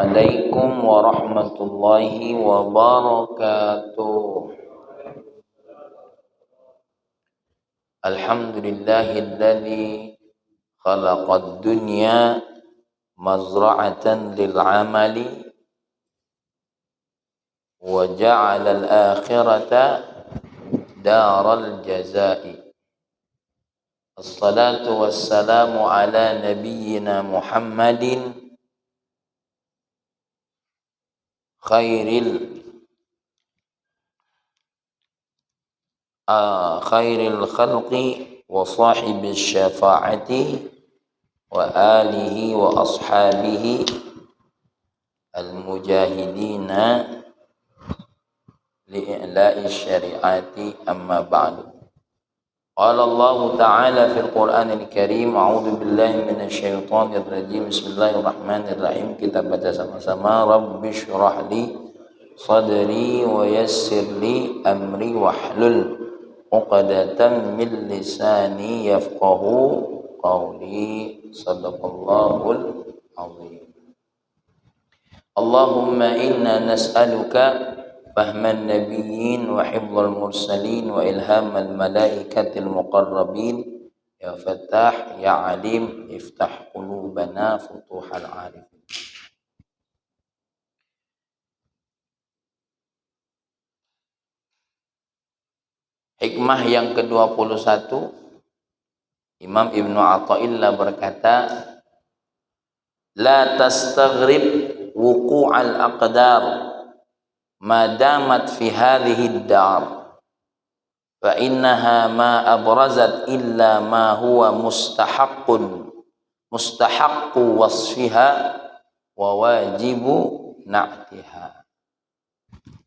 Assalamualaikum warahmatullahi wabarakatuh. Alhamdulillahilladzi khalaqad dunya mazra'atan lil 'amali wa ja'ala al-akhirata daral jazaa'i. Assalatu wassalamu ala nabiyyina Muhammadin khairil khalqi wa sahibish syafa'ati wa alihi wa ashabihi al-mujahidina li'i'la'i syari'ati amma ba'du. Qala Allah ta'ala fil Qur'anil Karim, a'udzu billahi minasy syaithanir rajim. Bismillahirrahmanirrahim. Kita baca sama-sama. Rabbish shrah li sadri wa yassir li amri wahlul 'uqdatam min lisani yafqahu qawli. Shadaqallahul azim. Allahumma inna nas'aluka fahman nabiyyin wa hifdzal mursalin wa ilhamal malaikatil muqarrabin. Ya Fattah ya Alim iftah qulubana futuhal arif. Hikmah yang ke-21, Imam Ibnu Athaillah berkata, la tastaghrib wuqu'al aqdar madamat fi hadhihi ad-dar fa innaha ma abrazat illa ma huwa mustahaqqu wasfiha wa wajibu na'tiha.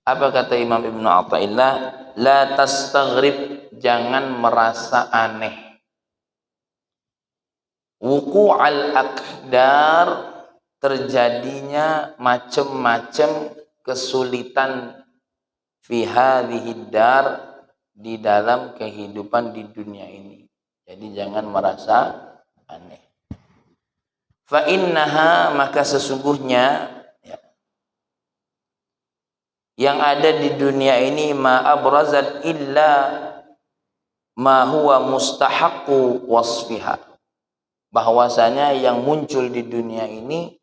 Apa kata Imam Ibnu Athaillah? La tastaghrib, jangan merasa aneh. Wuqu'al aqdar, terjadinya macam-macam kesulitan fi hadhihi dar, di dalam kehidupan di dunia ini. Jadi jangan merasa aneh. Fa innaha, maka sesungguhnya ya, yang ada di dunia ini ma abrazat illa ma huwa mustahaqqu wasfiha, bahwasanya yang muncul di dunia ini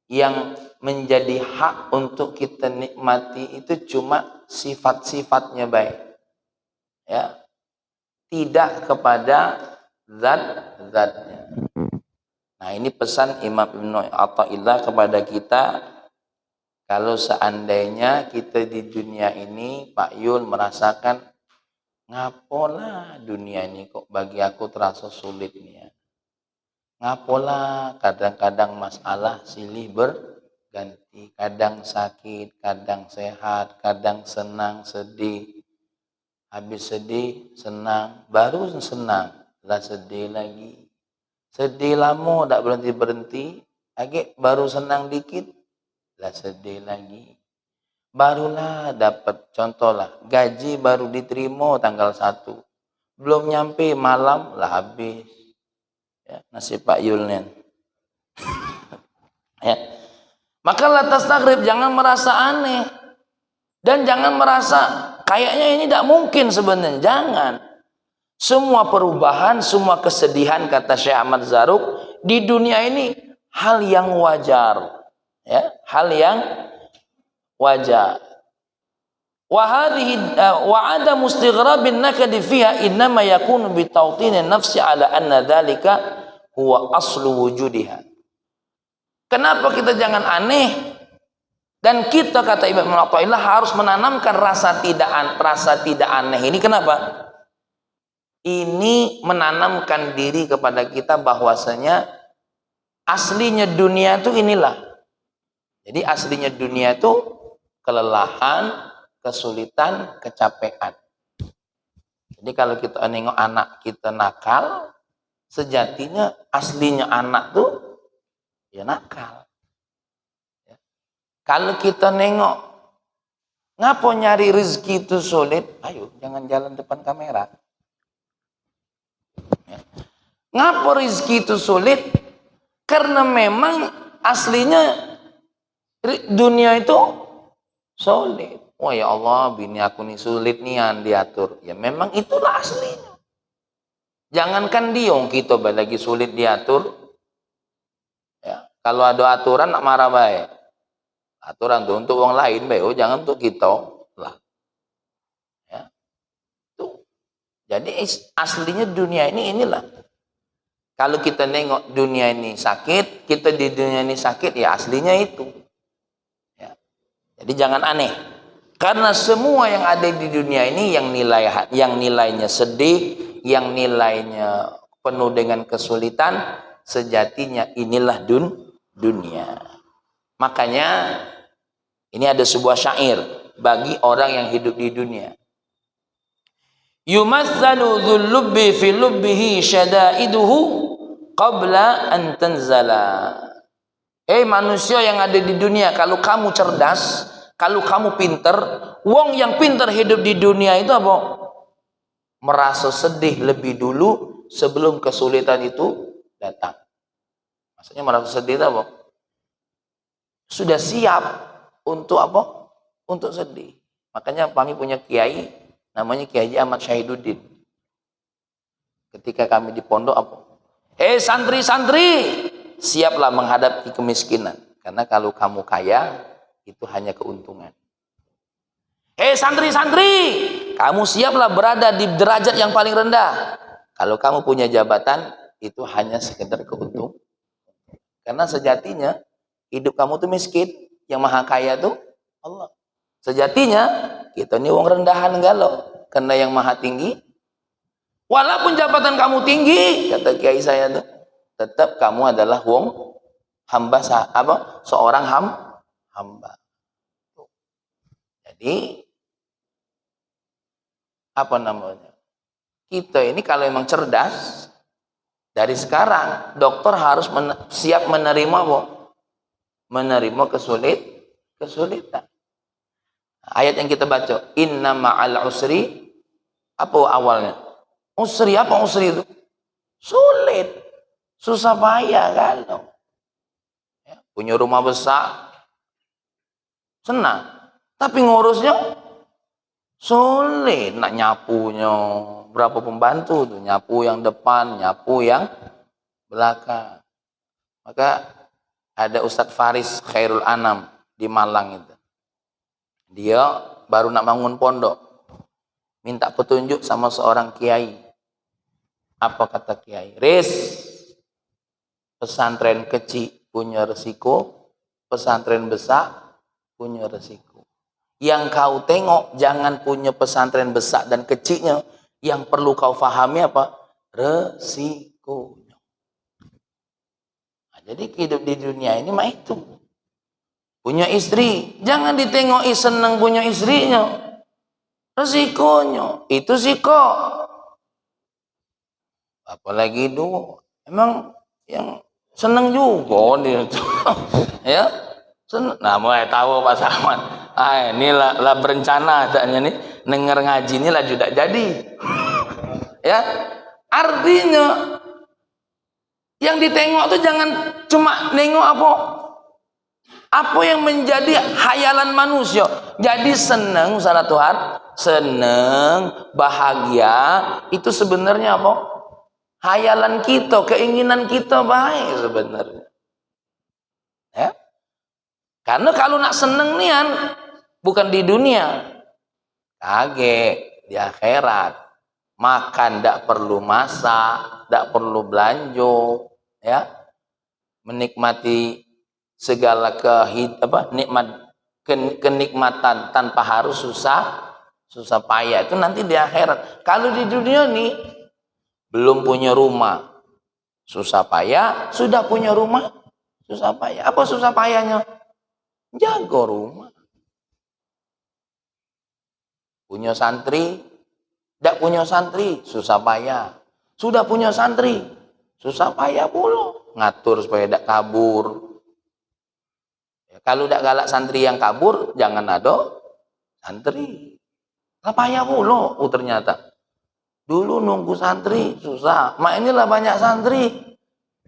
yang menjadi hak untuk kita nikmati itu cuma sifat-sifatnya baik, ya, tidak kepada zat-zatnya. Nah, ini pesan Imam Ibnu Athaillah kepada kita. Kalau seandainya kita di dunia ini, Pak Yul, merasakan ngapola dunia ini kok bagi aku terasa sulit nih ya, ngapola kadang-kadang masalah silih berganti, kadang sakit, kadang sehat, kadang senang, sedih, habis sedih, senang, baru senang, lah sedih lagi, sedih lama, tak berhenti-berhenti, lagi baru senang dikit, lah sedih lagi, barulah dapat, contohlah, gaji baru diterima tanggal 1, belum nyampe malam, lah habis. Ya, nasib Pak Yulnen. Ya. Maka la tastaghrib, jangan merasa aneh dan jangan merasa kayaknya ini tidak mungkin sebenarnya. Jangan. Semua perubahan, semua kesedihan, kata Syekh Ahmad Zarruq, di dunia ini hal yang wajar. Ya, hal yang wajar. Wa hadhihi wa adamu istighrabin nakadi fiha innama yakunu bi tawtinin nafsi ala anna dzalika huwa aslu wujudiha. Kenapa kita jangan aneh? Dan kita, kata Imam Athaillah, harus menanamkan rasa tidak aneh ini. Kenapa? Ini menanamkan diri kepada kita bahwasanya aslinya dunia itu inilah. Jadi aslinya dunia itu kelelahan, kesulitan, kecapean. Jadi kalau kita nengok anak kita nakal, sejatinya aslinya anak tuh ya nakal. Ya. Kalau kita nengok ngapo nyari rezeki itu sulit, ayo jangan jalan depan kamera. Ya. Ngapo rezeki itu sulit? Karena memang aslinya Dunia itu sulit. Oh ya Allah, bini aku nih sulit nian diatur. Ya memang itulah aslinya. Jangankan diong kita lagi sulit diatur. Ya, kalau ada aturan nak marah baik. Aturan tuh untuk orang lain baik, oh jangan untuk kita lah. Ya. Tuh. Jadi aslinya dunia ini inilah. Kalau kita nengok dunia ini sakit, kita di dunia ini sakit, ya aslinya itu. Ya. Jadi jangan aneh. Karena semua yang ada di dunia ini yang nilainya sedih, yang nilainya penuh dengan kesulitan, sejatinya inilah dunia. Makanya ini ada sebuah syair bagi orang yang hidup di dunia. Yumatsalu dzul-lubbi fi lubbihi syada'iduhu qabla an tanzala. Manusia yang ada di dunia, kalau kamu cerdas, kalau kamu pinter, wong yang pinter hidup di dunia itu apa? Merasa sedih lebih dulu sebelum kesulitan itu datang. Maksudnya merasa sedih itu apa? Sudah siap untuk apa? Untuk sedih. Makanya kami punya kiai namanya Kiai Ahmad Syahiduddin. Ketika kami di pondok apa? Santri-santri, siaplah menghadapi kemiskinan. Karena kalau kamu kaya, itu hanya keuntungan. Santri-santri, kamu siaplah berada di derajat yang paling rendah. Kalau kamu punya jabatan, itu hanya sekedar keuntungan. Karena sejatinya, hidup kamu tuh miskin. Yang maha kaya tuh Allah. Sejatinya, kita ini wong rendahan galau. Karena yang maha tinggi, walaupun jabatan kamu tinggi, kata kiai saya tuh, tetap kamu adalah wong hamba seorang hamba. Jadi apa namanya? Kita ini kalau memang cerdas, dari sekarang dokter harus siap menerima kesulitan. Ayat yang kita baca, inna ma'al usri, apa awalnya? Usri, apa usri itu? Sulit, susah payah kalau. Ya, punya rumah besar, senang. Tapi ngurusnya sulit. Nak nyapunya, berapa pembantu tuh? Nyapu yang depan, nyapu yang belakang. Maka ada Ustadz Faris Khairul Anam di Malang itu. Dia baru nak bangun pondok, minta petunjuk sama seorang kiai. Apa kata kiai? Pesantren kecil punya resiko, pesantren besar punya resiko. Yang kau tengok jangan punya pesantren besar dan kecilnya, yang perlu kau fahami apa? Resikonya. Nah, jadi hidup di dunia ini mah itu. Punya istri, jangan ditengoki senang punya istrinya. Resikonya, itu siko. Apalagi dulu, emang yang senang juga dia. Ya, senang. Nah, mulai tahu Pak Samad. Inilah berencana katanya nih, denger ngaji inilah juga jadi. Ya, artinya yang ditengok tuh jangan cuma nengok apa yang menjadi hayalan manusia. Jadi seneng salah Tuhan, seneng, bahagia, itu sebenarnya apa? Hayalan kita, keinginan kita baik sebenarnya. Ya? Karena kalau nak seneng nian, bukan di dunia, kaget di akhirat. Makan tidak perlu masak, tidak perlu belanja, ya, menikmati segala kenikmatan tanpa harus susah payah, itu nanti di akhirat. Kalau di dunia nih belum punya rumah susah payah, sudah punya rumah susah payah. Apa susah payahnya? Jaga rumah. Punya santri, tidak punya santri susah payah. Sudah punya santri susah payah pula ngatur supaya tidak kabur. Kalau tidak galak santri yang kabur, jangan ada santri. Payah pula, ternyata. Dulu nunggu santri susah, inilah banyak santri.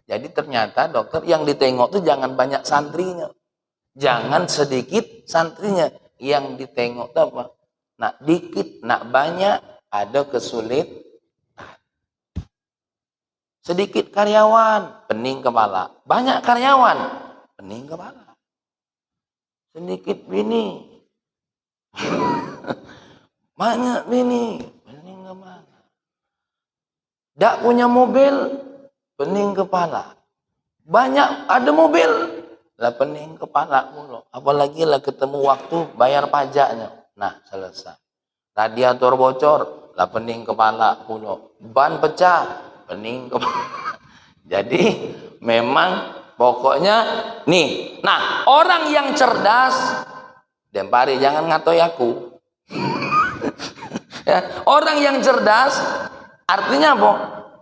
Jadi ternyata dokter yang ditengok tuh jangan banyak santrinya. Jangan sedikit santrinya yang ditengok apa? Nak dikit, nak banyak, ada kesulitan. Sedikit karyawan, pening kepala. Banyak karyawan, pening kepala. Sedikit bini, banyak bini, pening kepala. Tak punya mobil, pening kepala. Banyak ada mobil, lah pening kepala mulu. Apalagi lah ketemu waktu bayar pajaknya. Nah, selesai. Radiator bocor, lah pening kepala mulu. Ban pecah, pening kepala. Jadi memang pokoknya nih. Nah, orang yang cerdas, Dempari jangan ngatoi aku. Ya, orang yang cerdas artinya apa?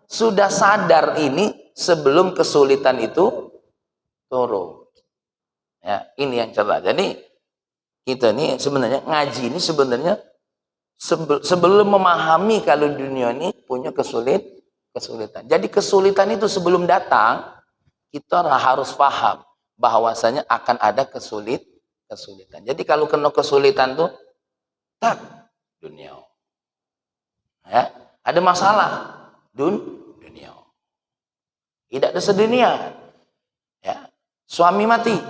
Sudah sadar ini sebelum kesulitan itu turun. Ya, ini yang cerdas. Jadi kita ini sebenarnya ngaji ini sebenarnya sebelum memahami kalau dunia ini punya kesulitan. Jadi kesulitan itu sebelum datang kita harus paham bahwasanya akan ada kesulitan. Jadi kalau kena kesulitan tuh tak dunia. Ya, ada masalah dunia. Tidak ada sedunia. Ya, suami mati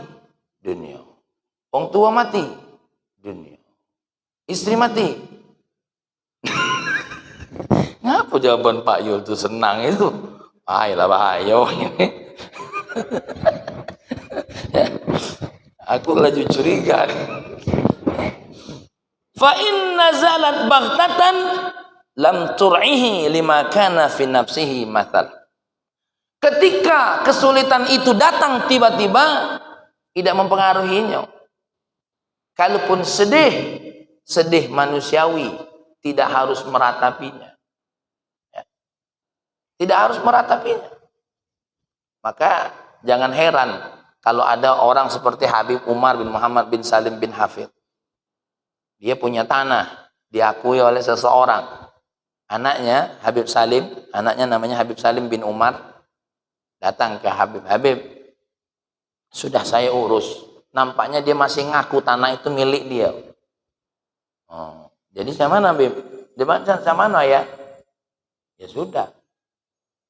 dunia. Orang tua mati dunia. Istri mati. Ngapa jawaban Pak Yul tuh senang itu? Ayolah bahaya ini. Ya, aku lagi curiga. Fa inna zalat baghtatan lam tur'ihi lima kana fi nafsihi mathal. Ketika kesulitan itu datang tiba-tiba tidak mempengaruhinya. Kalaupun sedih manusiawi, tidak harus meratapinya. Ya. Tidak harus meratapinya. Maka jangan heran kalau ada orang seperti Habib Umar bin Muhammad bin Salim bin Hafid. Dia punya tanah, diakui oleh seseorang. Anaknya Habib Salim, anaknya namanya Habib Salim bin Umar, datang ke Habib, sudah saya urus. Nampaknya dia masih ngaku tanah itu milik dia. Oh, jadi sama Habib, dia sama mana ya? Ya sudah,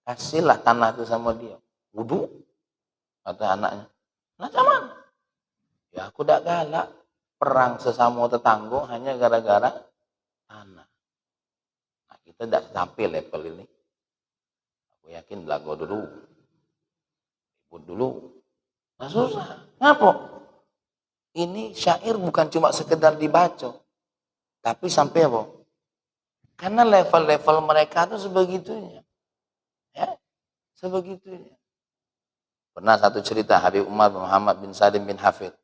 kasihlah tanah itu sama dia. Wudu, kata anaknya. Nah sama? Ya aku tak galak. Perang sesama tetangga hanya gara-gara tanah. Nah, kita tidak sampai level ini. Aku yakin belago dulu, ribut dulu. Nah susah. Ngapa? Ini syair bukan cuma sekedar dibaca, tapi sampai apa? Karena level-level mereka itu sebegitunya. Ya, sebegitunya. Pernah satu cerita Habib Umar bin Muhammad bin Salim bin Hafid.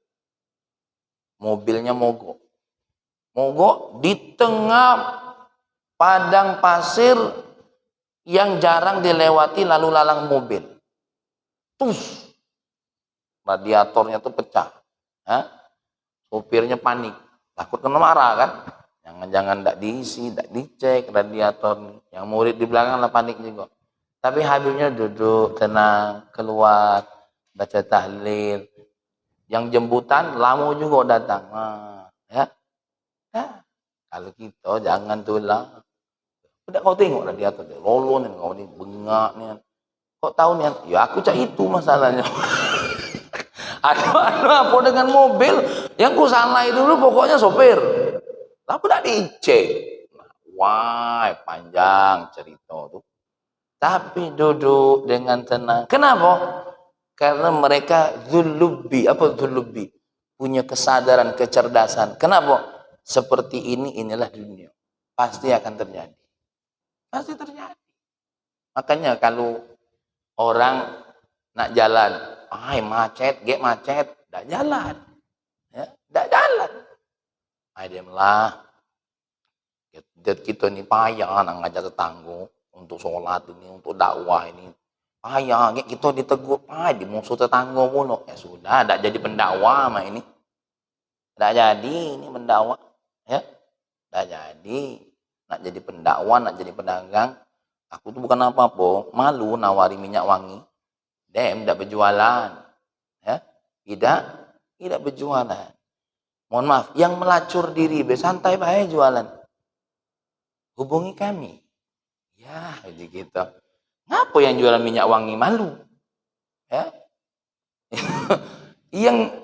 Mobilnya mogok di tengah padang pasir yang jarang dilewati lalu lalang mobil. Tus, radiatornya tuh pecah. Sopirnya panik, takut kena marah kan. Jangan-jangan tidak diisi, tidak dicek radiator. Yang murid di belakang lah panik juga. Tapi Habibnya duduk tenang, keluar baca tahlil. Yang jemputan lama juga datang. Ya. Kalau kita jangan tulang. Udah kau tengok radiator dia lolo nih, kau ini bengak nih. Kau tahu nih? Ya aku cak itu masalahnya. Ada apa dengan mobil yang ku salai dulu pokoknya sopir. Tapi tidak dicek. Wah, panjang cerita tuh. Tapi duduk dengan tenang. Kenapa? Karena mereka dzulubi, punya kesadaran, kecerdasan. Kenapa? Seperti ini, inilah dunia. Pasti akan terjadi. Pasti terjadi. Makanya kalau orang nak jalan, macet, tidak jalan. Ya, tidak jalan. Diamlah. Kita ini payah nak ngajak tetangga untuk sholat ini, untuk dakwah ini. Payah, kita ditegur, di musuh tetangga pun. Ya sudah, tidak jadi pendakwah mah ini. Tidak jadi ini pendakwah. Ya, tidak jadi. Nak jadi pendakwah, nak jadi pedagang. Aku tuh bukan apa-apa, malu nawari minyak wangi. Tidak berjualan. Ya, tidak tidak berjualan. Mohon maaf, yang melacur diri, santai baik jualan. Hubungi kami. Ya, gitu. Ngapa yang jualan minyak wangi malu? Ya.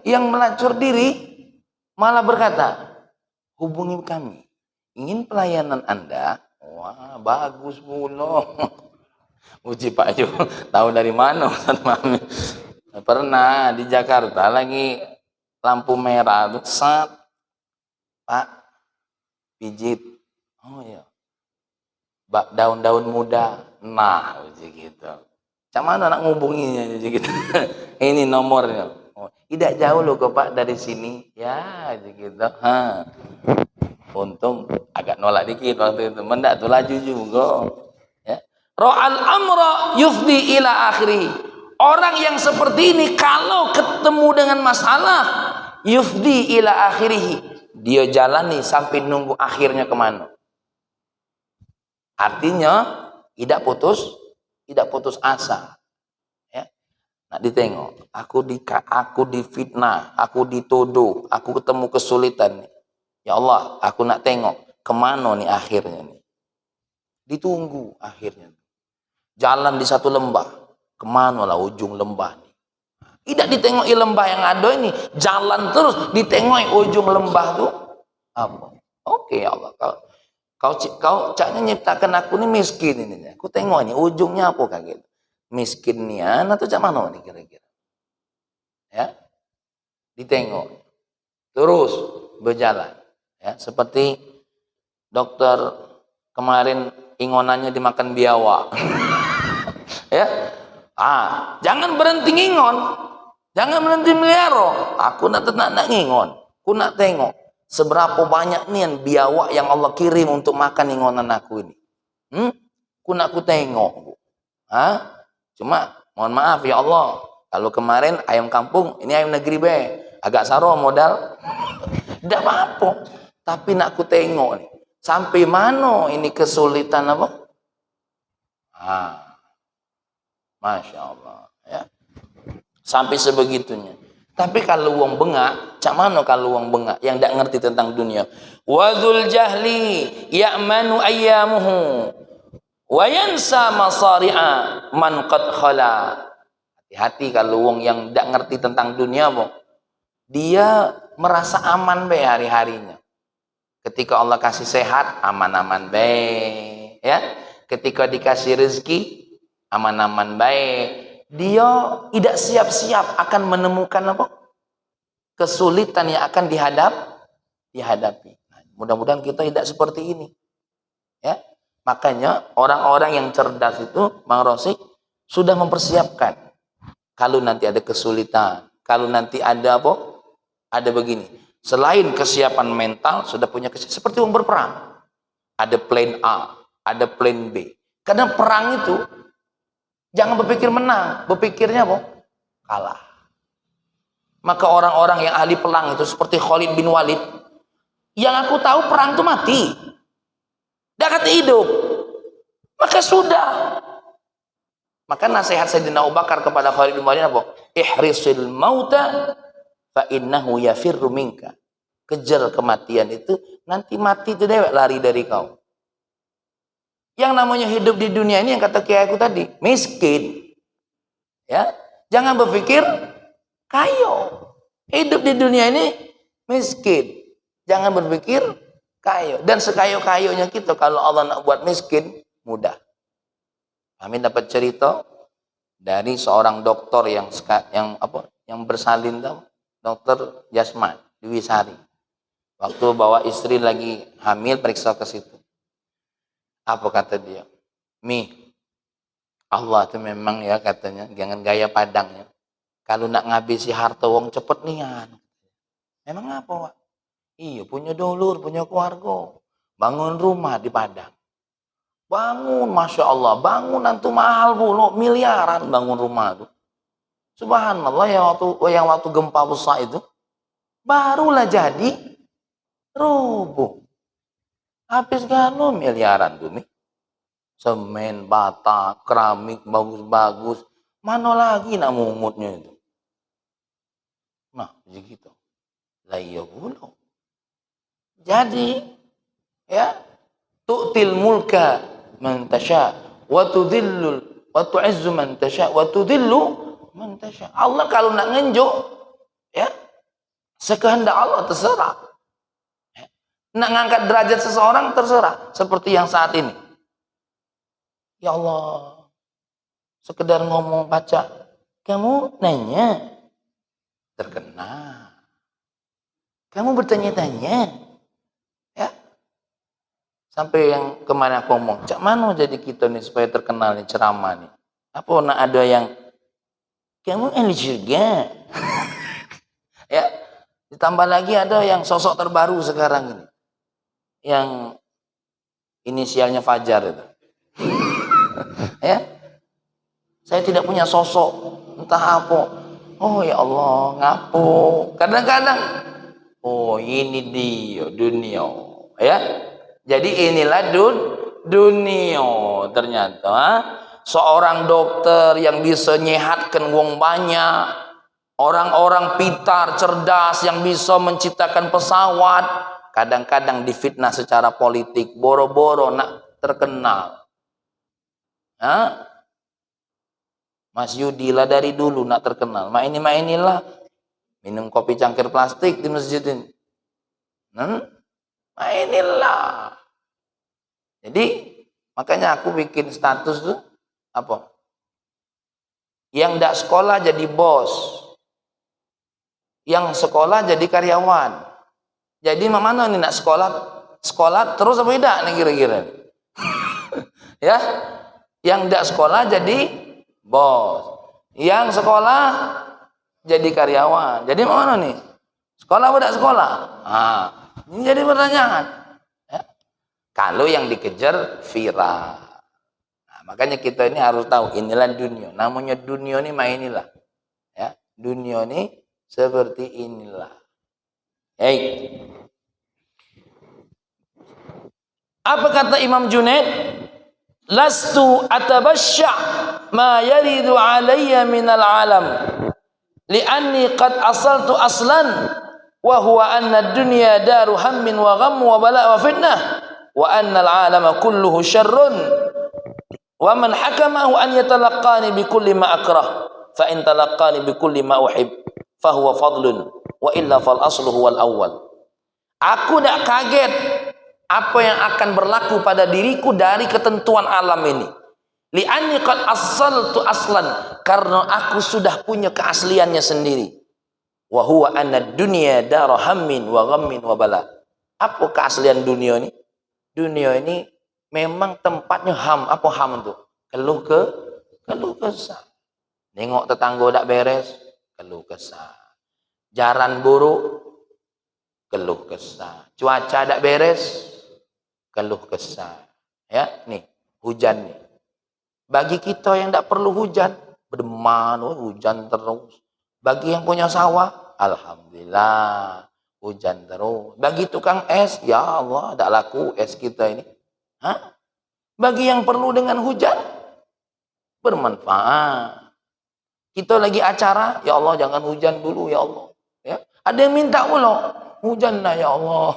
yang melacur diri malah berkata, hubungi kami. Ingin pelayanan Anda? Wah, bagus pula. Uji Pak Ju, tahu dari mana Ustaz Mami? Pernah di Jakarta lagi lampu merah tuh, Pak pijit. Oh ya. Daun-daun muda. Nah, gitu. Cak mana nak ngubunginya gitu. Ini nomornya. Oh, tidak jauh loh kok Pak dari sini. Ya, gitu. Ha. Untung agak nolak dikit waktu itu. Mendak tuh laju juga. Ya. Ra'al amra yufdi ila akhiri. Orang yang seperti ini kalau ketemu dengan masalah yufdi ila akhirih, dia jalani sampai nunggu akhirnya kemana. Artinya tidak putus asa. Ya. Nah, ditengok, aku difitnah, aku dituduh, aku ketemu kesulitan. Ya Allah, aku nak tengok kemana nih akhirnya nih. Ditunggu akhirnya. Jalan di satu lembah, kemana lah ujung lembah nih. Tidak ditengoki lembah yang ada ini, jalan terus ditengoki ujung lembah tuh apa? Oke ya Allah, kau caknya nyiptakan aku ini miskin ini. Aku tengok ini ujungnya apa kayak gitu. Miskin nian atau cak mana nih kira-kira? Ya, ditengok. Terus berjalan. Ya, seperti dokter kemarin ingonannya dimakan biawak. Ya, jangan berhenti ngingon, jangan berhenti melihara. Aku nak ngingon, aku nak tengok seberapa banyak nih biawak yang Allah kirim untuk makan ingonan aku ini. Aku nak tengok. Cuma mohon maaf ya Allah, kalau kemarin ayam kampung, ini ayam negeri be, agak saro modal. Tidak apa-apa, tapi nak ku tengok nih, sampai mana ini kesulitan apa? Masya Allah, ya. Sampai sebegitunya. Tapi kalau uang bengak, cak mana kalau uang bengak yang tidak ngerti tentang dunia? Wadul jahli ya'manu ayyamuhu wa yansa masari'a man qad khala. Hati-hati kalau uang yang tidak ngerti tentang dunia, boh. Dia merasa aman be hari-harinya. Ketika Allah kasih sehat, aman-aman baik, ya. Ketika dikasih rezeki, aman-aman baik. Dia tidak siap-siap akan menemukan apa? Kesulitan yang akan dihadapi. Nah, mudah-mudahan kita tidak seperti ini. Ya. Makanya orang-orang yang cerdas itu, Mang Rosik, sudah mempersiapkan. Kalau nanti ada kesulitan, kalau nanti ada apa? Ada begini. Selain kesiapan mental, sudah punya kesiapan. Seperti orang berperang. Ada plan A, ada plan B. Karena perang itu, jangan berpikir menang. Berpikirnya apa? Kalah. Maka orang-orang yang ahli perang itu, seperti Khalid bin Walid, yang aku tahu perang itu mati. Dia kata hidup. Maka sudah. Maka nasihat Sayyidina Abu Bakar kepada Khalid bin Walid apa? Ihrisil mauta fa innahu yafirru minka. Kejar kematian itu, nanti mati itu dewek lari dari kau. Yang namanya hidup di dunia ini yang kata kiai aku tadi, miskin. Ya, jangan berpikir kayo. Hidup di dunia ini miskin. Jangan berpikir kayo. Dan sekayo-kayonya kita kalau Allah nak buat miskin, mudah. Kami dapat cerita dari seorang dokter yang bersalin tahu, Dokter Jasman di Wisari. Waktu bawa istri lagi hamil periksa ke situ. Apa kata dia? Allah itu memang ya katanya, jangan gaya padangnya. Kalau nak ngabisi harta wong cepet nian. Memang apa, Wak? Iya, punya dulur, punya keluarga. Bangun rumah di Padang. Bangun, Masya Allah, bangunan tuh mahal puluh miliaran bangun rumah itu. Subhanallah, yang waktu gempa besar itu barulah jadi rubuh. Habis gano miliaran tuh nih. Semen, bata, keramik bagus-bagus. Mana lagi nak mungutnya itu? Nah, begitu. La yaqulu. Jadi, ya, tu'til mulka man tasya wa tudhillul wa tu'izzu man tasya wa tudhillu man tasya. Allah kalau nak ngenjuk, ya, sekehendak Allah terserah. Nak ngangkat derajat seseorang terserah, seperti yang saat ini. Ya Allah, sekedar ngomong baca, kamu nanya, terkenal. Kamu bertanya-tanya, ya. Sampai yang kemana aku ngomong, cak mana jadi kita nih supaya terkenal nih ceramah nih. Apa nak ada yang kamu ahli surga? Ya, ditambah lagi ada yang sosok terbaru sekarang ini, yang inisialnya Fajar itu. Ya, saya tidak punya sosok, entah apa. Oh ya Allah, ngapo. Kadang-kadang, oh ini dia dunia, ya. Jadi inilah dunia. Ternyata seorang dokter yang bisa nyehatkan wong banyak, orang-orang pintar, cerdas yang bisa menciptakan pesawat, kadang-kadang difitnah secara politik, boro-boro nak terkenal. Hah? Mas Yudi lah dari dulu nak terkenal. Inilah minum kopi cangkir plastik di masjid ini. Inilah. Jadi makanya aku bikin status tuh apa? Yang ndak sekolah jadi bos, yang sekolah jadi karyawan. Jadi mana nih nak sekolah terus apa tidak nih kira-kira? Ya, yang ndak sekolah jadi bos, yang sekolah jadi karyawan. Jadi mana nih? Sekolah apa tidak sekolah? Ah, ini jadi pertanyaan. Ya. Kalau yang dikejar viral. Nah, makanya kita ini harus tahu inilah dunia. Namanya dunia ini inilah. Ya, dunia ini seperti inilah. Hey. Apa kata Imam Junaid? Lastu atabashya ma yaridu alayya minal alam li'anni qad asaltu aslan wa huwa anna dunya daru hammin wa gham wa bala wa fitnah wa anna al-alama kulluhu syarrun wa man hakamahu an yatalaqqani bi kulli ma akrah fa in talaqqani bi kulli ma uhib fa huwa fadlun wa illa fal aslu huwal awwal. Aku tak kaget apa yang akan berlaku pada diriku dari ketentuan alam ini. Li'anni qad asaltu aslan, karena aku sudah punya keasliannya sendiri. Wa huwa anna dunya daru hammin wa ghammin wa bala. Apa keaslian dunia ini? Dunia ini memang tempatnya ham. Apa ham itu? Keluh kesah. Nengok tetangga tak beres, keluh kesah. Jaran buruk, keluh kesah. Cuaca tak beres, keluh kesah. Ya, nih, hujan nih. Bagi kita yang tidak perlu hujan, berdeman, hujan terus. Bagi yang punya sawah, alhamdulillah, hujan terus. Bagi tukang es, ya Allah, tidak laku es kita ini. Hah? Bagi yang perlu dengan hujan, bermanfaat. Kita lagi acara, ya Allah jangan hujan dulu, ya Allah. Ya, ada yang minta pula, hujanlah ya Allah.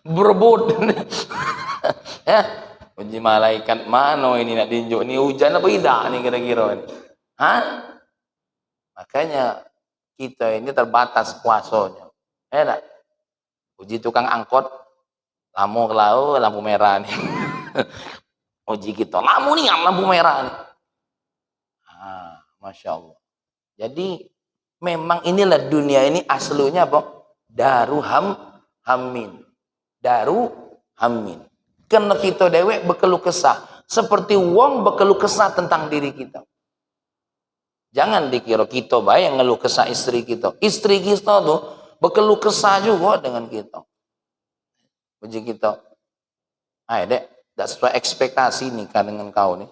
Berebut. Ya, uji malaikat mana ini nak tinjuk ni hujan apa tidak nih kira-kira ini. Hah? Makanya kita ini terbatas kuasanya. Tak? Uji tukang angkot, lampu kelau, lampu merah nih. Uji kita, lampu merah nih. Masya Allah. Jadi memang inilah dunia ini aslunya apa? Daru hammin. Daru hammin. Karena kita dewek berkeluh kesah. Seperti wong berkeluh kesah tentang diri kita. Jangan dikira kita baik yang ngeluh kesah istri kita. Istri kita tuh berkeluh kesah juga dengan kita. Uji kita. Ayo dek, tidak sesuai ekspektasi nikah dengan kau nih.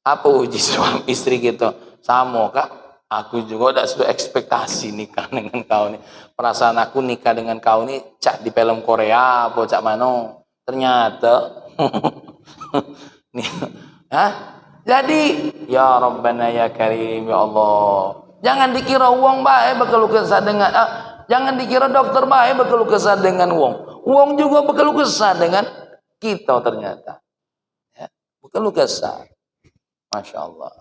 Apa uji suami istri kita? Sama kak, aku juga tidak sesuai ekspektasi nikah dengan kau nih. Perasaan aku nikah dengan kau nih cak di film Korea apa cak mana. Ternyata nih, jadi ya Rabbana ya Karim ya Allah, Jangan dikira wong bae bekeluh kesah dengan jangan dikira dokter bae bekeluh kesah dengan wong. Wong juga bekeluh kesah dengan kita ternyata. Ya, bekeluh kesah. Masya Allah.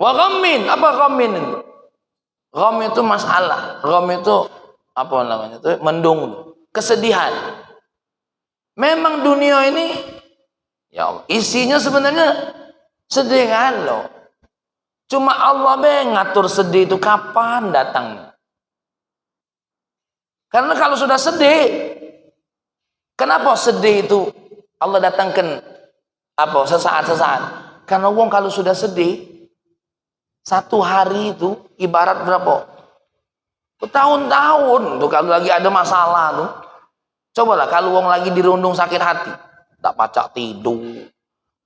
Wa ghammin, apa ghammin itu? Gham itu masalah. Gham itu apa namanya? Itu mendung, kesedihan. Memang dunia ini ya Allah, isinya sebenarnya sedih kan loh. Cuma Allah ngatur sedih itu kapan datangnya. Karena kalau sudah sedih, kenapa sedih itu Allah datangkan apa sesaat-sesaat? Karena wong kalau sudah sedih, satu hari itu ibarat berapa? Bertahun-tahun tuh kalau lagi ada masalah tuh. Cobalah kalau wong lagi dirundung sakit hati, tak pacak tidur,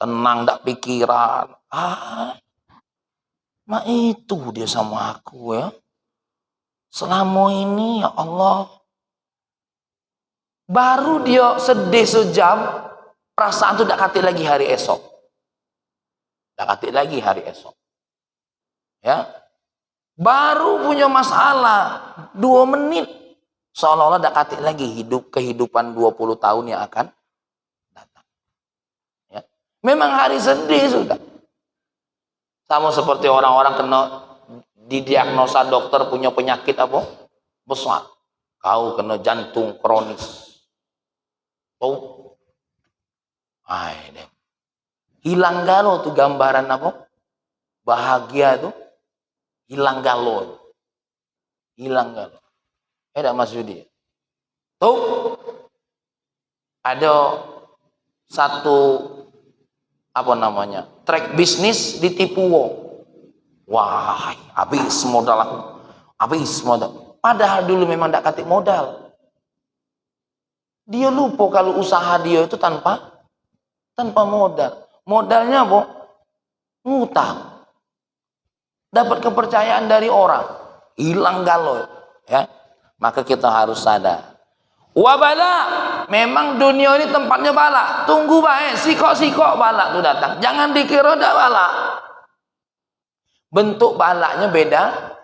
tenang tak pikiran. Nah itu dia sama aku ya. Selama ini ya Allah. Baru dia sedih sejam, perasaan itu tak katik lagi hari esok. Tak katik lagi hari esok. Ya. Baru punya masalah 2 menit. Seolah-olah tak katik lagi kehidupan 20 tahun yang akan datang. Ya. Memang hari sedih sudah. Sama seperti orang-orang kena didiagnosa dokter punya penyakit apa? Besar. Kau kena jantung kronis. Oh. Hilang galau tuh gambaran apa? Bahagia tuh. Hilang galau. Hilang galau. Tidak Mas Yudi. Tuh. Ada satu apa namanya? Track bisnis ditipu wong. Wah, habis modal aku. Habis modal. Padahal dulu memang tidak katik modal. Dia lupa kalau usaha dia itu tanpa modal. Modalnya apa? Ngutang. Dapat kepercayaan dari orang. Hilang galau. Ya. Maka kita harus sadar. Wabala, memang dunia ini tempatnya bala. Tunggu baik, sikok-sikok bala itu datang. Jangan dikira dak bala. Bentuk balanya beda.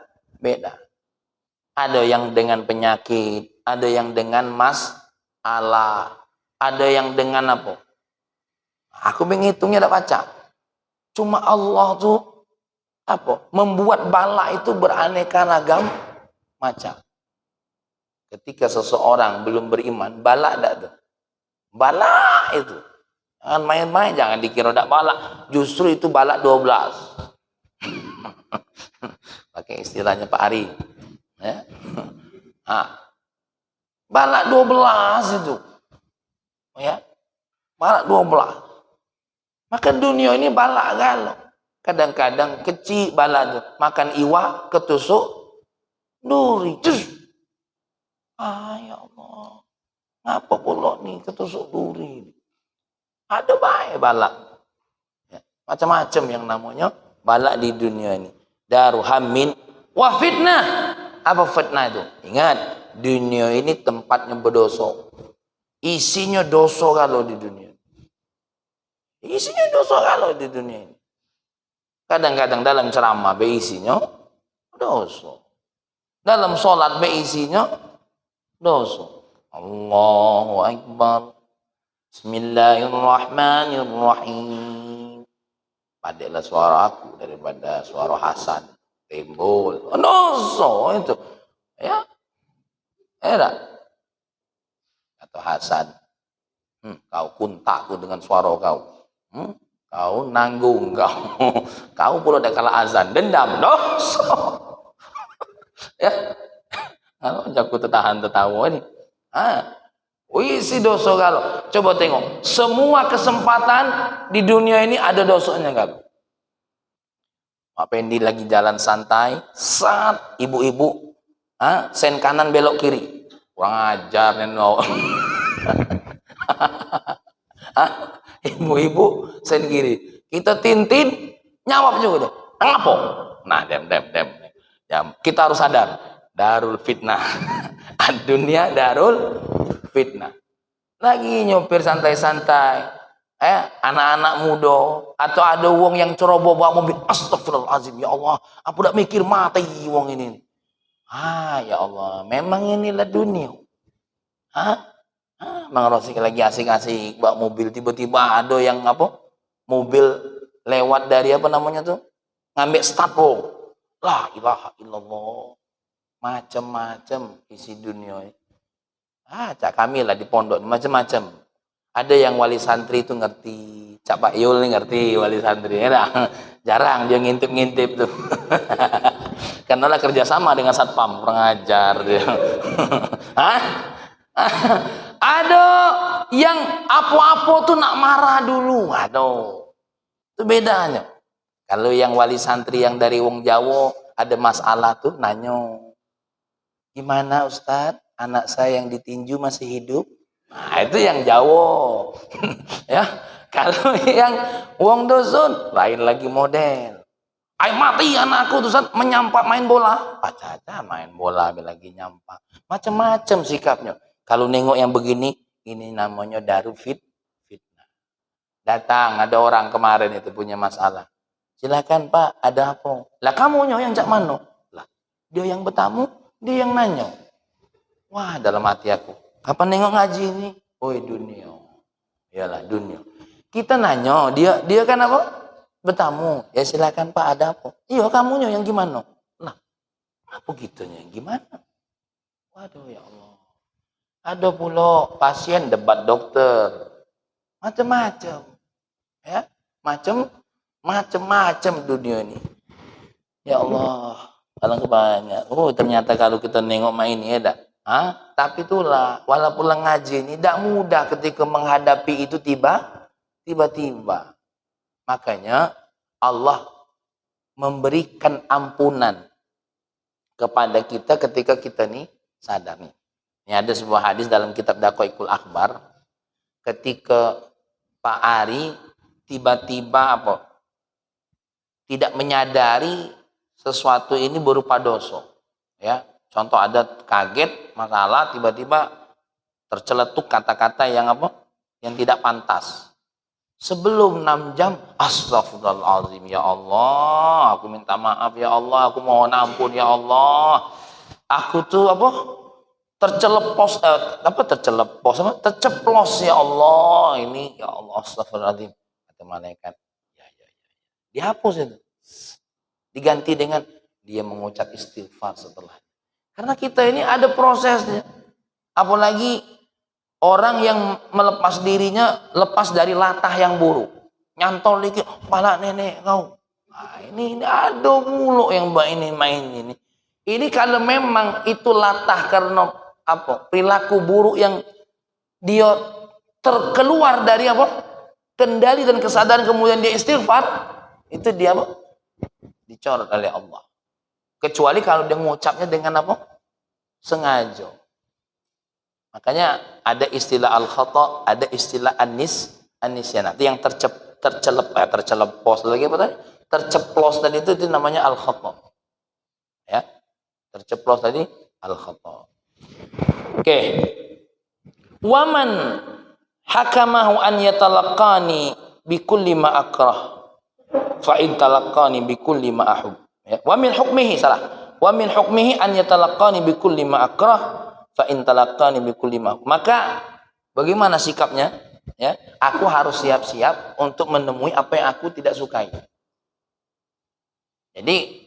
Ada yang dengan penyakit, ada yang dengan masalah, ada yang dengan apa? Aku menghitungnya dak baca. Cuma Allah tuh apa? Membuat bala itu beraneka ragam macam. Ketika seseorang belum beriman, bala dak tuh. Bala itu. Jangan main-main, jangan dikira dak bala. Justru itu bala 12. Pakai istilahnya Pak Ari. Ya. Bala 12 itu. Ya. Bala 12. Maka dunia ini bala galau. Kadang-kadang kecil bala tuh. Makan iwak ketusuk duri. Ya Allah, ngapa pula nih ketusuk duri? Ada baik balak, ya, macam-macam yang namanya balak di dunia ini. Daruhamin wa fitnah. Apa fitnah itu? Ingat, dunia ini tempatnya berdosa. Isinya dosa kalau di dunia. Isinya dosa kalau di dunia ini. Kadang-kadang dalam ceramah beisinya dosa. Dalam sholat beisinya dosa. Allahu Akbar. Bismillahirrahmanirrahim. Padahal suara aku daripada suara Hasan. Timbul. Dosa itu. Ya. Era. Atau Hasan. Kau kuntakku dengan suara kau. Kau nanggung kau. Kau pula dah kalah azan. Dendam. Dosa. Ya. Kalau aku tertawa ini, isi dosa kalau. Coba tengok, semua kesempatan di dunia ini ada dosanya kalau. Pak Pendi lagi jalan santai, saat ibu-ibu, sen kanan belok kiri, kurang ajar neno. Ibu-ibu sen kiri, kita tintin, nyawap juga deh, ngapa? Nah, dem. Kita harus sadar. Darul fitnah. Dunia darul fitnah. Lagi nyopir santai-santai. anak-anak muda atau ada wong yang ceroboh bawa mobil, astagfirullahaladzim, ya Allah, aku udah mikir mati wong ini. Ya Allah, memang inilah dunia. Mang Rosik lagi asik-asik bawa mobil, tiba-tiba ada yang mobil lewat dari apa namanya tuh, ngambil start, la ilaha illallah, macam-macam isi dunia. Cak kami lah di pondok macam-macam. Ada yang wali santri itu ngerti, Cak Pak Yul ngerti wali santri, jarang dia ngintip-ngintip tuh. Karena lah kerjasama dengan satpam, kurang ajar dia. Ada yang apa-apa tuh nak marah dulu, aduh, itu bedanya. Kalau yang wali santri yang dari wong Jawa ada masalah tuh nanyo, gimana Ustadz, anak saya yang ditinju masih hidup? Nah, itu yang Jawa. Ya, kalau yang wong dusun lain lagi model. Mati anakku tuh Ustadz, menyampak main bola. Caca main bola lagi nyampak. Macam-macam sikapnya. Kalau nengok yang begini, ini namanya daru fitnah. Datang ada orang kemarin itu punya masalah. Silakan Pak, ada apa? Lah kamunya yang cak mano? Lah dia yang bertamu, dia yang nanya. Wah, dalam hati aku, kapan nengok ngaji ini? Oi dunia. Iyalah dunia. Kita nanya, dia kan apa? Bertamu. Ya silakan Pak, ada apa? Iya, kamunya yang gimana? Lah, apa gitunya? Gimana? Waduh ya Allah. Ada pula pasien debat dokter. Macam-macam. Ya, macam-macam dunia ini. Ya Allah, alangkah banyak. Ternyata kalau kita nengok main ini ya dak. Tapi itulah, walaupun ngaji ini tidak mudah ketika menghadapi itu tiba-tiba. Makanya Allah memberikan ampunan kepada kita ketika kita nih sadar nih. Ini ada sebuah hadis dalam kitab Daqaiqul Akhbar, ketika Pak Ari tiba-tiba tidak menyadari sesuatu ini berupa dosa. Ya, contoh ada kaget masalah, tiba-tiba terceletuk kata-kata yang yang tidak pantas. Sebelum 6 jam, astagfirullahaladzim, ya Allah, aku minta maaf ya Allah, aku mohon ampun ya Allah, aku tuh terceplos ya Allah, ini ya Allah, astagfirullahaladzim. Kata malaikat, ya. Dihapus itu, diganti dengan dia mengucap istighfar setelah. Karena kita ini ada prosesnya, apalagi orang yang melepas dirinya lepas dari latah yang buruk, nyantol dikit, kepala nenek kau. Nah, ini ada mulu yang mbak ini main ini. Ini kalau memang itu latah karena perilaku buruk yang dia terkeluar dari kendali dan kesadaran, kemudian dia istighfar, itu dia dicoret oleh Allah. Kecuali kalau dia mengucapnya dengan sengaja. Makanya ada istilah al-khata, ada istilah an-nisyan. Itu yang tercelepos lagi apa tadi? Terceplos tadi itu namanya al-khata. Ya. Terceplos tadi al-khata. Oke. Waman hakamahu an yatalaqani bikulli ma akrah fa in talaqani bikulli ma ahub. Ya. Wa min hukmihi an yatalaqani bikulli ma akrah fa in talaqani bikulli ma. Maka bagaimana sikapnya? Ya, aku harus siap-siap untuk menemui apa yang aku tidak sukai. Jadi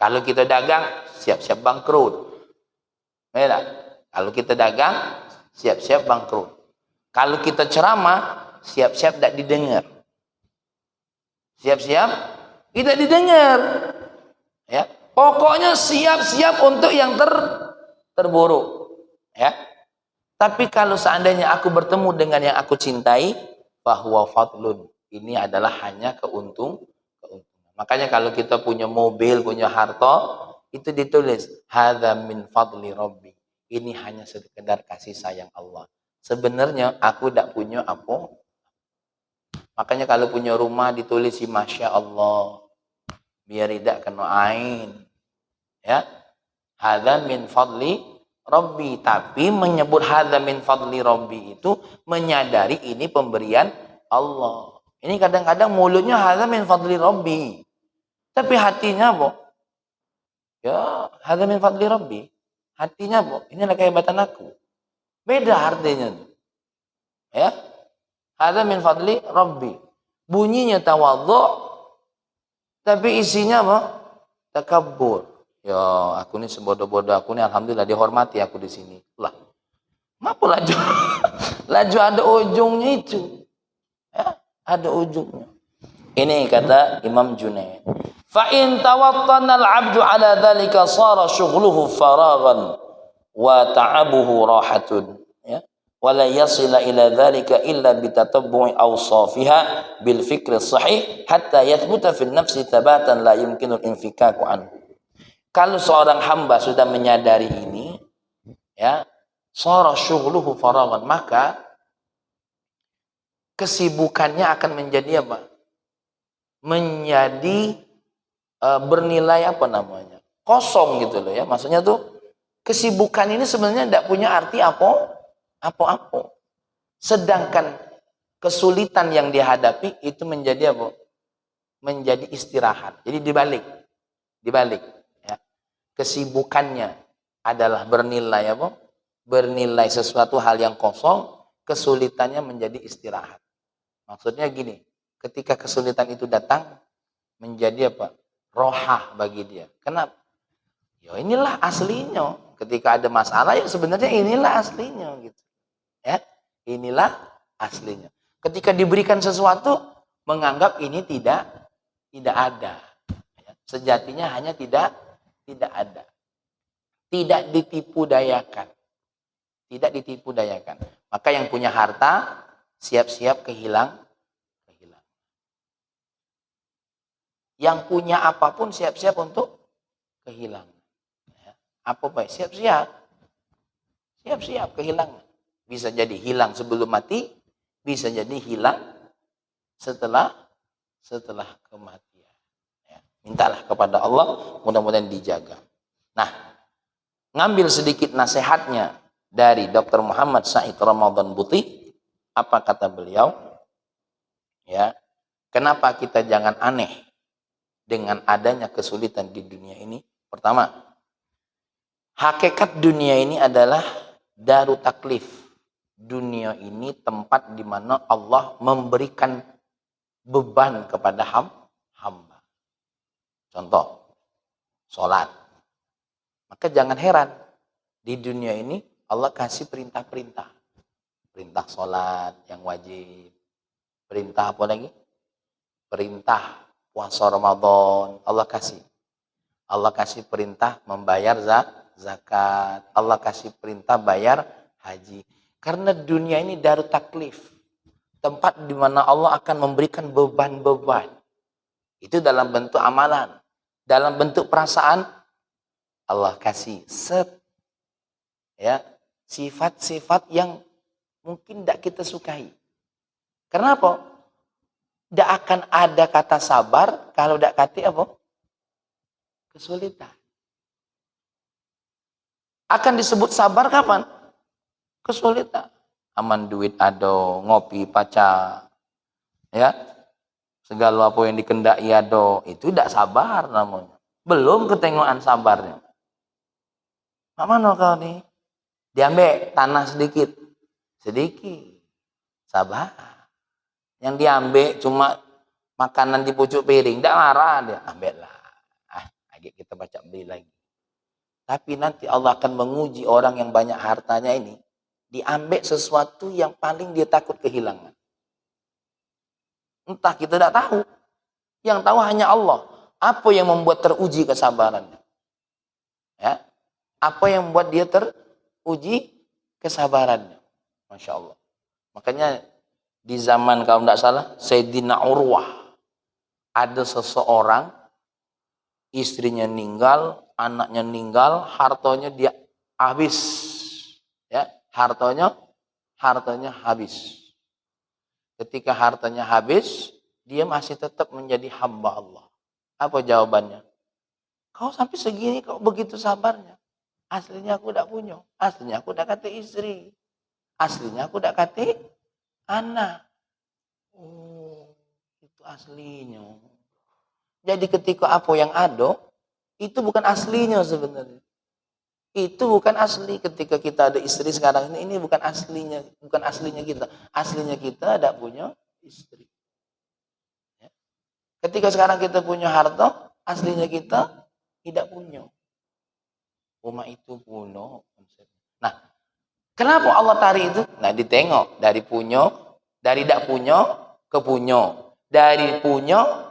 kalau kita dagang, siap-siap bangkrut. Ya, kalau kita dagang, siap-siap bangkrut. Kalau kita ceramah, siap-siap tidak didengar. Siap-siap tidak didengar. Ya, pokoknya siap-siap untuk yang terburuk. Ya. Tapi kalau seandainya aku bertemu dengan yang aku cintai, bahwa fadlun, ini adalah hanya keuntungan. Makanya kalau kita punya mobil, punya harta, itu ditulis hadza min fadli rabbi. Ini hanya sekedar kasih sayang Allah. Sebenarnya aku tidak punya apa. Makanya kalau punya rumah ditulis masya Allah, biar tidak kena ain. Ya, hadza min fadli Rabbi. Tapi menyebut hadza min fadli Rabbi itu menyadari ini pemberian Allah. Ini kadang-kadang mulutnya hadza min fadli rabbi. Tapi hatinya apa? Ya, hadza min fadli rabbi. Hatinya apa? Inilah kehebatan aku. Beda artinya. Ya. Hadza min fadli rabbi. Bunyinya tawadhu, tapi isinya apa? Takabbur. Ya, aku ini sebodoh-bodoh, aku ini alhamdulillah dihormati aku di sini. Lah, kenapa laju? Laju ada ujungnya itu. Ya, ada ujungnya. Ini kata Imam Junaid. Fa in tawattana al-'abdu 'ala dzalika sara syughluhu faraghan wa ta'abuhu rahatun. Ya. Wa la yasila ila dzalika illa bi tatabbu'i awsafiha bil fikri sahih hatta yathbuta fil nafsi thabatan la yumkinu al-infikaku anhu. Kalau seorang hamba sudah menyadari ini, ya, sara syughluhu faraghan, maka kesibukannya akan menjadi apa? Menjadi bernilai apa namanya? Kosong gitu loh ya. Maksudnya tuh kesibukan ini sebenarnya tidak punya arti apa-apa. Sedangkan kesulitan yang dihadapi itu menjadi apa? Menjadi istirahat. Jadi dibalik ya. Kesibukannya adalah bernilai apa? Bernilai sesuatu hal yang kosong, kesulitannya menjadi istirahat. Maksudnya gini, ketika kesulitan itu datang, menjadi apa? Rohah bagi dia. Kenapa? Ya inilah aslinya. Ketika ada masalah, ya sebenarnya inilah aslinya gitu. Ya, inilah aslinya. Ketika diberikan sesuatu, menganggap ini tidak ada. Ya, sejatinya hanya tidak ada. Tidak ditipu dayakan. Tidak ditipu dayakan. Maka yang punya harta siap-siap kehilangan. Yang punya apapun siap-siap untuk kehilangan. Ya. Apa baik? Siap-siap kehilangan. Bisa jadi hilang sebelum mati, bisa jadi hilang setelah kematian. Ya. Mintalah kepada Allah, mudah-mudahan dijaga. Nah, ngambil sedikit nasihatnya dari Dr. Muhammad Said Ramadan Buti. Apa kata beliau? Ya, kenapa kita jangan aneh dengan adanya kesulitan di dunia ini? Pertama, hakikat dunia ini adalah daru taklif. Dunia ini tempat di mana Allah memberikan beban kepada hamba. Contoh, sholat. Maka jangan heran, di dunia ini Allah kasih perintah-perintah. Perintah sholat yang wajib. Perintah apa lagi? Perintah puasa Ramadan. Allah kasih perintah membayar zakat. Allah kasih perintah bayar haji. Karena dunia ini darut taklif. Tempat di mana Allah akan memberikan beban-beban. Itu dalam bentuk amalan. Dalam bentuk perasaan, Allah kasih sifat-sifat yang mungkin tidak kita sukai. Kenapa? Tidak akan ada kata sabar kalau tidak kata apa? Kesulitan. Akan disebut sabar kapan? Kesulitan. Aman duit ado, ngopi pacar, ya, segala apa yang dikendaki ado, itu tidak sabar namanya. Belum ketengokan sabarnya. Mana kau nih? Diambil tanah sedikit, sabar. Yang diambil cuma makanan di pucuk piring, tidak marah dia, ambil lah. Kita baca beli lagi. Tapi nanti Allah akan menguji orang yang banyak hartanya ini. Diambil sesuatu yang paling dia takut kehilangan. Entah, kita tidak tahu. Yang tahu hanya Allah. Apa yang membuat teruji kesabarannya? Ya. Apa yang membuat dia teruji kesabarannya? Masya Allah. Makanya di zaman kalau tidak salah Sayyidina Urwah, ada seseorang, istrinya meninggal, anaknya meninggal, hartanya dia habis. Ya, hartanya habis. Ketika hartanya habis, dia masih tetap menjadi hamba Allah. Apa jawabannya? Kau sampai segini, kau begitu sabarnya. Aslinya aku tidak punya. Aslinya aku tidak kata istri. Aslinya aku tidak kata anak. Oh, itu aslinya. Jadi ketika apa yang ada, itu bukan aslinya sebenarnya. Itu bukan asli. Ketika kita ada istri sekarang ini bukan aslinya, bukan aslinya kita. Aslinya kita ada punya istri. Ya. Ketika sekarang kita punya harta, aslinya kita tidak punya. Rumah itu punya. Nah, kenapa Allah tarik itu? Nah, ditengok dari punya, dari tidak punya ke punya, dari punya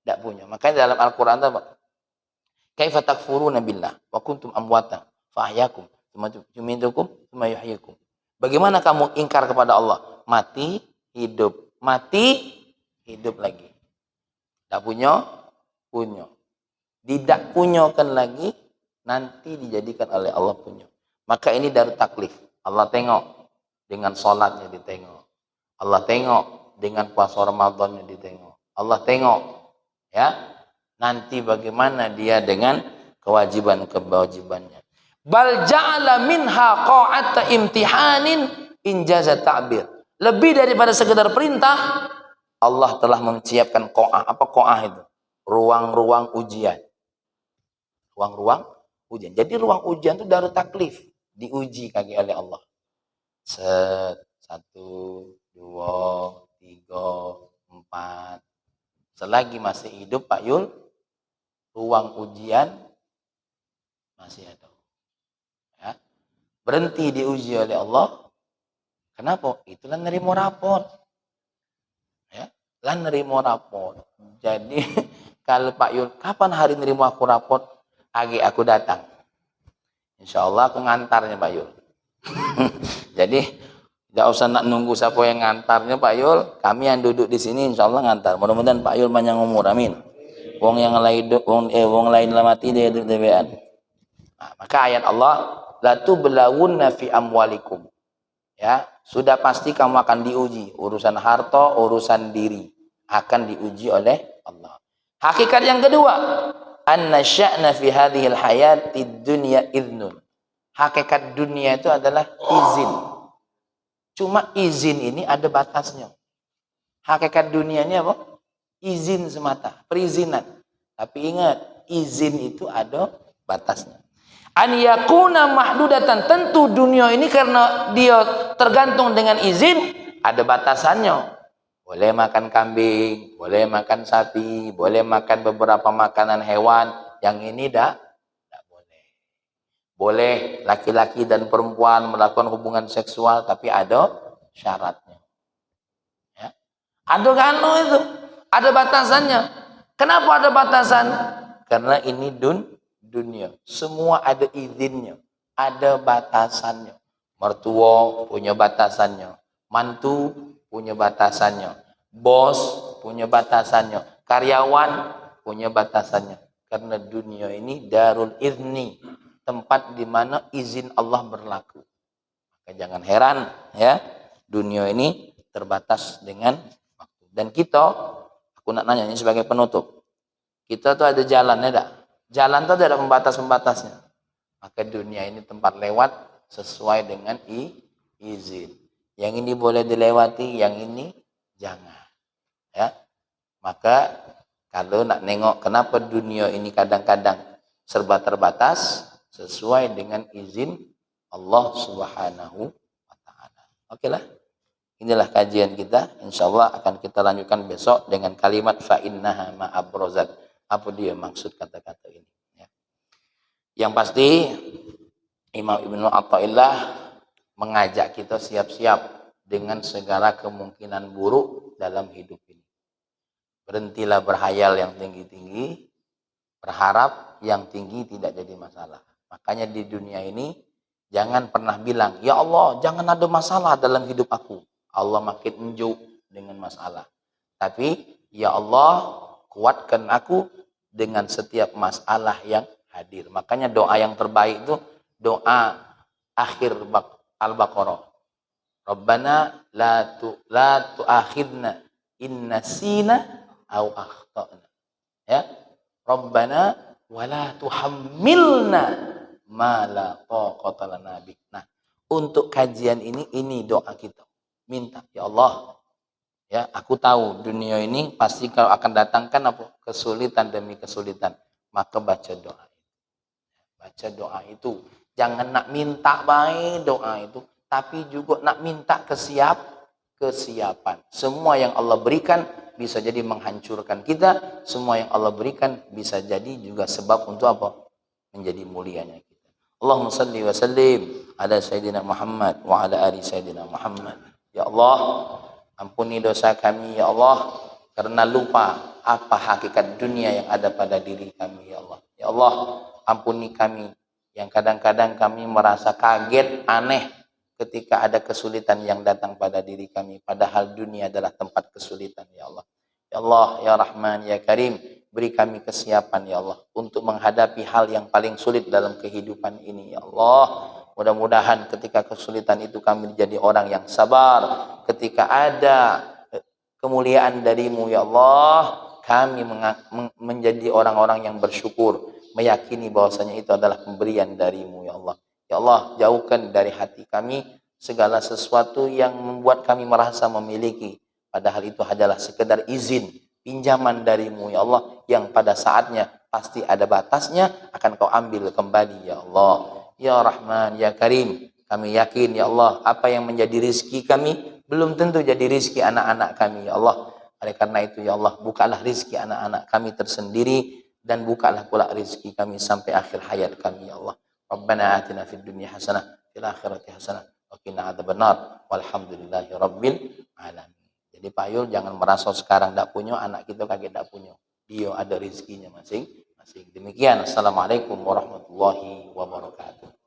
tidak punya. Makanya dalam Al-Quran itu apa? Kaifa takfuruna billah wa kuntum amwatan fa ahyakum tsumma yumitukum tsumma yuhyikum. Bagaimana kamu ingkar kepada Allah? Mati, hidup lagi. Tidak punya, punya. Tidak punyakan lagi, nanti dijadikan oleh Allah punya. Maka ini dari taklif. Allah tengok dengan sholatnya ditengok. Allah tengok dengan puasa Ramadannya ditengok. Allah tengok ya nanti bagaimana dia dengan kewajiban-kewajibannya. Bal ja'ala minha qa'ata imtihanin injaza ta'bir. Lebih daripada sekedar perintah, Allah telah menyiapkan qa'ah. Apa qa'ah itu? Ruang-ruang ujian. Ruang-ruang ujian. Jadi ruang ujian itu darut taklif. Diuji kaki oleh Allah. 1, 2, 3, 4. Selagi masih hidup Pak Yul, ruang ujian masih ada. Ya. Berhenti diuji oleh Allah. Kenapa? Itulah nerimo rapot. Ya, lah nerimo rapot. Jadi kalau Pak Yul, kapan hari nerimo aku rapot? Agi aku datang. Insya Allah aku ngantarnya Pak Yul. Jadi tidak usah nak nunggu siapa yang ngantarnya Pak Yul. Kami yang duduk di sini Insya Allah ngantar. Mudah-mudahan Pak Yul panjang umur. Amin. Wong yang lain mati dia dewean. Nah, maka ayat Allah la tublawunna fi amwalikum. Ya, sudah pasti kamu akan diuji. Urusan harta, urusan diri akan diuji oleh Allah. Hakikat yang kedua, anna sya'na fi hadhil hayatid dunya idnun. Hakikat dunia itu adalah izin. Cuma izin ini ada batasnya. Hakikat dunia ini apa? Izin semata, perizinan. Tapi ingat, izin itu ada batasnya. An yakuna mahdudatan, tentu dunia ini karena dia tergantung dengan izin, ada batasannya. Boleh makan kambing, boleh makan sapi, boleh makan beberapa makanan hewan. Yang ini tidak boleh. Boleh laki-laki dan perempuan melakukan hubungan seksual, tapi ada syaratnya. Ya. Ada kanu itu, ada batasannya. Kenapa ada batasan? Karena ini dunia. Semua ada izinnya, ada batasannya. Mertua punya batasannya, mantu punya batasannya, bos punya batasannya, karyawan punya batasannya. Karena dunia ini darul izni, tempat di mana izin Allah berlaku. Maka jangan heran ya, dunia ini terbatas dengan waktu. Dan kita, aku nak nanya ini sebagai penutup, kita tuh ada jalannya dah. Jalan tuh ada pembatas-pembatasnya. Maka dunia ini tempat lewat sesuai dengan izin. Yang ini boleh dilewati, yang ini jangan. Ya, maka kalau nak nengok kenapa dunia ini kadang-kadang serba terbatas, sesuai dengan izin Allah Subhanahu wa Ta'ala. Oke lah. Inilah kajian kita. Insyaallah akan kita lanjutkan besok dengan kalimat fa innaha ma'abrozat. Apa dia maksud kata-kata ini? Ya. Yang pasti Imam Ibnu Athaillah mengajak kita siap-siap dengan segala kemungkinan buruk dalam hidup ini. Berhentilah berhayal yang tinggi-tinggi, berharap yang tinggi tidak jadi masalah. Makanya di dunia ini jangan pernah bilang, ya Allah jangan ada masalah dalam hidup aku. Allah makin enjuk dengan masalah. Tapi ya Allah kuatkan aku dengan setiap masalah yang hadir. Makanya doa yang terbaik itu doa akhir Al-Baqarah. Rabbana la tu'akhidna in nasina au akhtana. Ya. Rabbana wa la tuhammilna ma la taqata lana bih. Nah, untuk kajian ini doa kita. Minta, ya Allah, Ya, aku tahu dunia ini pasti kalau akan datangkan apa? Kesulitan demi kesulitan. Maka baca doa. Baca doa itu. Jangan nak minta baik doa itu, tapi juga nak minta kesiapan. Semua yang Allah berikan bisa jadi menghancurkan kita. Semua yang Allah berikan bisa jadi juga sebab untuk apa? Menjadi mulianya kita. Allahumma salli wa sallim ala Sayyidina Muhammad wa ala ali Sayyidina Muhammad. Ya Allah, ampuni dosa kami ya Allah karena lupa apa hakikat dunia yang ada pada diri kami ya Allah. Ya Allah, ampuni kami yang kadang-kadang kami merasa kaget, aneh ketika ada kesulitan yang datang pada diri kami, padahal dunia adalah tempat kesulitan ya Allah. Ya Allah, ya Rahman, ya Karim, beri kami kesiapan ya Allah untuk menghadapi hal yang paling sulit dalam kehidupan ini ya Allah. Mudah-mudahan ketika kesulitan itu kami jadi orang yang sabar. Ketika ada kemuliaan darimu ya Allah, kami menjadi orang-orang yang bersyukur, meyakini bahwasanya itu adalah pemberian darimu ya Allah. Ya Allah, jauhkan dari hati kami segala sesuatu yang membuat kami merasa memiliki, padahal itu adalah sekedar izin, pinjaman darimu ya Allah, yang pada saatnya pasti ada batasnya, akan kau ambil kembali ya Allah. Ya Rahman, ya Karim, kami yakin ya Allah, apa yang menjadi rizki kami belum tentu jadi rizki anak-anak kami ya Allah. Oleh karena itu ya Allah, bukalah rizki anak-anak kami tersendiri, dan bukalah pula rizki kami sampai akhir hayat kami ya Allah. Rabbana atina fid dunya hasanah fil akhirati hasanah wa qina adzabannar walhamdulillahi rabbil alamin. Jadi Pak Yul jangan merasa sekarang tidak punya, anak kita kaget tidak punya. Dia ada rizkinya masing-masing. Demikian. Assalamualaikum warahmatullahi wabarakatuh.